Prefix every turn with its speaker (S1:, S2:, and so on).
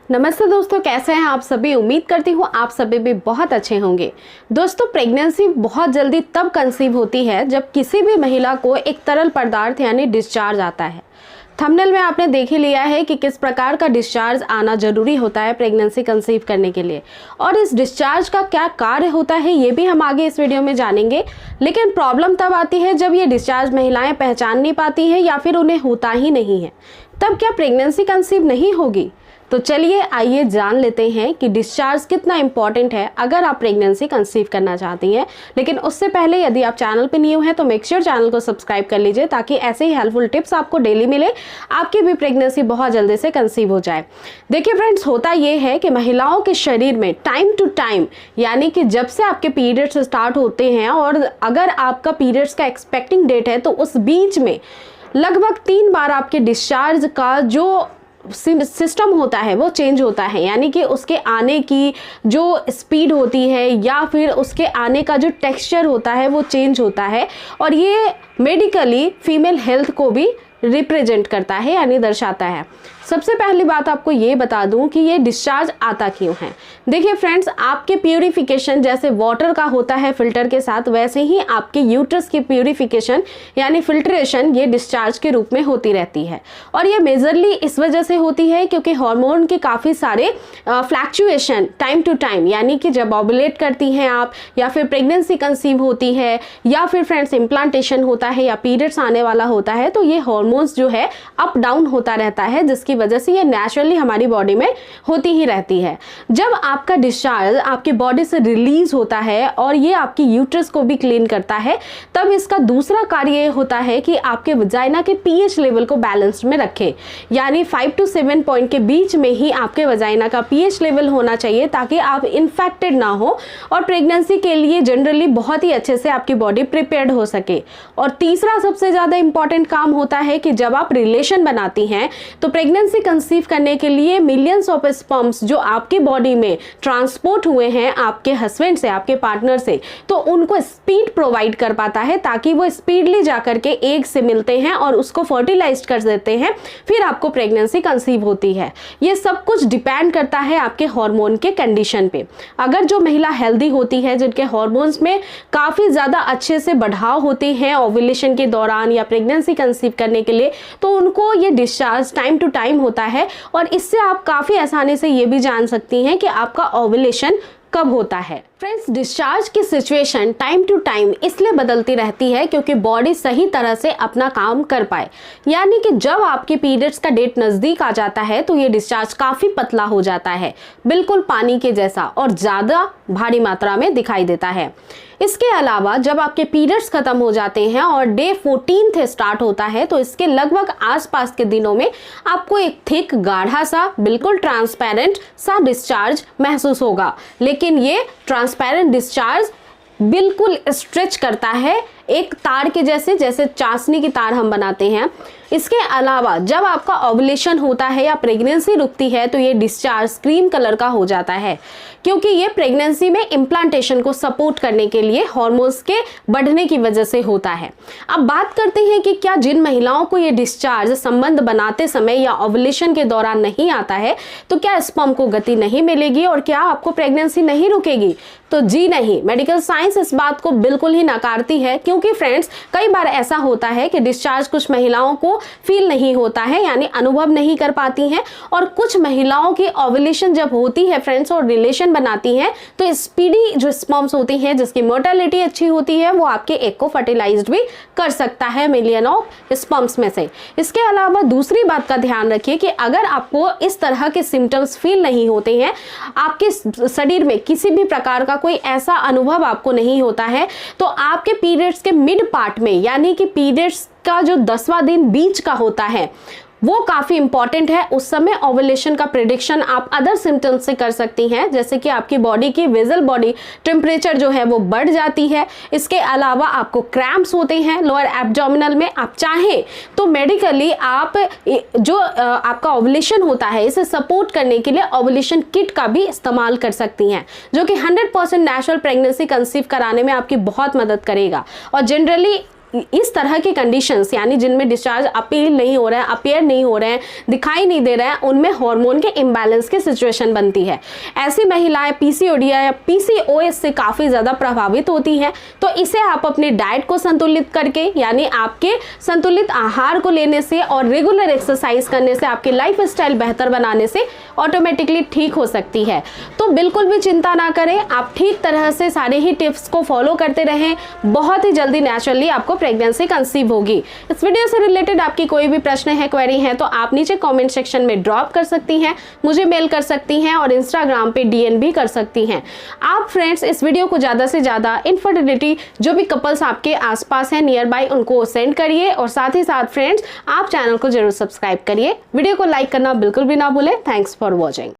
S1: नमस्ते दोस्तों, कैसे हैं आप सभी। उम्मीद करती हूँ आप सभी भी बहुत अच्छे होंगे। दोस्तों, प्रेगनेंसी बहुत जल्दी तब कंसीव होती है जब किसी भी महिला को एक तरल पदार्थ यानी डिस्चार्ज आता है। थंबनेल में आपने देख ही लिया है कि किस प्रकार का डिस्चार्ज आना जरूरी होता है प्रेगनेंसी कंसीव करने के लिए, और इस डिस्चार्ज का क्या कार्य होता है ये भी हम आगे इस वीडियो में जानेंगे। लेकिन प्रॉब्लम तब आती है जब ये डिस्चार्ज महिलाएं पहचान नहीं पाती हैं या फिर उन्हें होता ही नहीं है। तब क्या प्रेगनेंसी कंसीव नहीं होगी? तो चलिए आइए जान लेते हैं कि डिस्चार्ज कितना इंपॉर्टेंट है अगर आप प्रेगनेंसी कंसीव करना चाहती हैं। लेकिन उससे पहले यदि आप चैनल पर न्यू हैं तो मेक श्योर चैनल को सब्सक्राइब कर लीजिए ताकि ऐसे ही हेल्पफुल टिप्स आपको डेली मिले, आपकी भी प्रेगनेंसी बहुत जल्दी से कंसीव हो जाए। देखिए फ्रेंड्स, होता ये है कि महिलाओं के शरीर में टाइम टू टाइम, यानी कि जब से आपके पीरियड्स स्टार्ट होते हैं और अगर आपका पीरियड्स का एक्सपेक्टिंग डेट है तो उस बीच में लगभग 3 बार आपके डिस्चार्ज का जो सिस्टम होता है वो चेंज होता है, यानी कि उसके आने की जो स्पीड होती है या फिर उसके आने का जो टेक्सचर होता है वो चेंज होता है। और ये मेडिकली फीमेल हेल्थ को भी रिप्रेजेंट करता है यानी दर्शाता है। सबसे पहली बात आपको ये बता दूं कि ये डिस्चार्ज आता क्यों है। देखिए फ्रेंड्स, आपके प्यूरिफिकेशन जैसे वाटर का होता है फिल्टर के साथ, वैसे ही आपके यूट्रस की प्यूरिफिकेशन यानी फिल्ट्रेशन ये डिस्चार्ज के रूप में होती रहती है। और ये मेजरली इस वजह से होती है क्योंकि हार्मोन के काफ़ी सारे फ्लैक्चुएशन टाइम टू टाइम, यानी कि जब ओवुलेट करती हैं आप या फिर प्रेगनेंसी कंसीव होती है या फिर फ्रेंड्स इम्प्लांटेशन होता है या पीरियड्स आने वाला होता है, तो ये हार्मोन्स जो है अप डाउन होता रहता है, जिसकी वजह से ये नेचुरली हमारी बॉडी में होती ही रहती है। जब आपका डिस्चार्ज आपकी बॉडी से रिलीज होता है और ये आपकी यूट्रस को भी क्लीन करता है, तब इसका दूसरा कार्य ये होता है कि आपके वजाइना के पीएच लेवल को बैलेंस्ड में रखे, यानी 5 to 7 पॉइंट के बीच में ही आपके वजाइना का पीएच लेवल होना चाहिए ताकि आप इन्फेक्टेड ना हो और प्रेगनेंसी के लिए जनरली बहुत ही अच्छे से आपकी बॉडी प्रिपेयर्ड हो सके। और तीसरा सबसे ज्यादा इंपॉर्टेंट काम होता है कि जब आप रिलेशन बनाती हैं तो प्रेगनेंसी कंसीव करने के लिए मिलियंस ऑफ स्पर्म्स जो आपकी बॉडी में ट्रांसपोर्ट हुए हैं आपके हस्बैंड से, आपके पार्टनर से, तो उनको स्पीड प्रोवाइड कर पाता है ताकि वो स्पीडली जाकर के एग से मिलते हैं और उसको फर्टिलाइज कर देते हैं, फिर आपको प्रेगनेंसी कंसीव होती है। ये सब कुछ डिपेंड करता है आपके हार्मोन के कंडीशन पे। अगर जो महिला हेल्दी होती है, जिनके हार्मोन्स में काफी ज्यादा अच्छे से बढ़ाव होते हैं ओव्यूलेशन के दौरान या प्रेगनेंसी कंसीव करने के लिए, तो उनको ये डिस्चार्ज टाइम टू टाइम होता है। और इससे आप काफी आसानी से ये भी जान सकती हैं कि आपका ओव्यूलेशन कब होता है। फ्रेंड्स, डिस्चार्ज की सिचुएशन टाइम टू टाइम इसलिए बदलती रहती है क्योंकि बॉडी सही तरह से अपना काम कर पाए, यानी कि जब आपके पीरियड्स का डेट नजदीक आ जाता है तो ये डिस्चार्ज काफी पतला हो जाता है, बिल्कुल पानी के जैसा, और ज्यादा भारी मात्रा में दिखाई देता है। इसके अलावा जब आपके पीरियड्स खत्म हो जाते हैं और डे 14 स्टार्ट होता है तो इसके लगभग आसपास के दिनों में आपको एक थिक, गाढ़ा सा, बिल्कुल ट्रांसपेरेंट सा डिस्चार्ज महसूस होगा। लेकिन ये ट्रांसपेरेंट डिस्चार्ज बिल्कुल स्ट्रेच करता है एक तार के जैसे, जैसे चाशनी की तार हम बनाते हैं। इसके अलावा जब आपका ओव्यूलेशन होता है या प्रेगनेंसी रुकती है तो ये डिस्चार्ज क्रीम कलर का हो जाता है, क्योंकि ये प्रेगनेंसी में इम्प्लांटेशन को सपोर्ट करने के लिए हार्मोन्स के बढ़ने की वजह से होता है। अब बात करते हैं कि क्या जिन महिलाओं को ये डिस्चार्ज संबंध बनाते समय या ओव्यूलेशन के दौरान नहीं आता है तो क्या स्पर्म को गति नहीं मिलेगी और क्या आपको प्रेगनेंसी नहीं रुकेगी? तो जी नहीं, मेडिकल साइंस इस बात को बिल्कुल ही नकारती है, क्योंकि फ्रेंड्स कई बार ऐसा होता है कि डिस्चार्ज कुछ महिलाओं को फील नहीं होता है, यानी अनुभव नहीं कर पाती हैं, और कुछ महिलाओं की ओव्यूलेशन जब होती है फ्रेंड्स और रिलेशन बनाती हैं तो स्पीडी जो स्पर्म्स होती हैं जिसकी मोर्टेलिटी अच्छी होती है वो आपके एग को फर्टिलाइज्ड भी कर सकता है मिलियन ऑफ स्पर्म्स में से। इसके अलावा दूसरी बात का ध्यान रखिए कि अगर आपको इस तरह के सिम्टम्स फील नहीं होते हैं, आपके शरीर में किसी भी प्रकार का कोई ऐसा अनुभव आपको नहीं होता है, तो आपके पीरियड्स के मिड पार्ट में, यानी कि पीरियड्स का जो 10वां दिन बीच का होता है वो काफी इंपॉर्टेंट है। उस समय ओव्यूलेशन का प्रेडिक्शन आप अदर सिम्टम्स से कर सकती हैं, जैसे कि आपकी बॉडी की वेजल बॉडी टेम्परेचर जो है वो बढ़ जाती है। इसके अलावा आपको क्रैम्प्स होते हैं लोअर एब्डोमिनल में। आप चाहें तो मेडिकली आप जो आपका ओव्यूलेशन होता है इसे सपोर्ट करने के लिए ओव्यूलेशन किट का भी इस्तेमाल कर सकती हैं, जो कि 100% नेचुरल प्रेगनेंसी कंसीव कराने में आपकी बहुत मदद करेगा। और जनरली इस तरह की कंडीशंस यानी जिनमें डिस्चार्ज अपीयर नहीं हो रहे हैं, दिखाई नहीं दे रहा है, उनमें हार्मोन के इम्बैलेंस की सिचुएशन बनती है। ऐसी महिलाएं पीसीओडी या पीसीओएस से काफी ज्यादा प्रभावित होती हैं। तो इसे आप अपनी डाइट को संतुलित करके यानी आपके संतुलित आहार को लेने से और रेगुलर एक्सरसाइज करने से, आपकी लाइफ स्टाइल बेहतर बनाने से ऑटोमेटिकली ठीक हो सकती है। तो बिल्कुल भी चिंता ना करें, आप ठीक तरह से सारे ही टिप्स को फॉलो करते रहें, बहुत ही जल्दी नेचुरली आपको प्रेगनेंसी कंसीव होगी। इस वीडियो से रिलेटेड आपकी कोई भी प्रश्न है, क्वेरी है तो आप नीचे कमेंट सेक्शन में ड्रॉप कर सकती हैं, मुझे मेल कर सकती हैं और इंस्टाग्राम पे डीएन भी कर सकती हैं। आप फ्रेंड्स इस वीडियो को ज़्यादा से ज़्यादा इनफर्टिलिटी जो भी कपल्स आपके आसपास हैं नियर बाय उनको सेंड करिए और साथ ही साथ फ्रेंड्स आप चैनल को जरूर सब्सक्राइब करिए। वीडियो को लाइक करना बिल्कुल भी ना भूलें। Thanks for watching.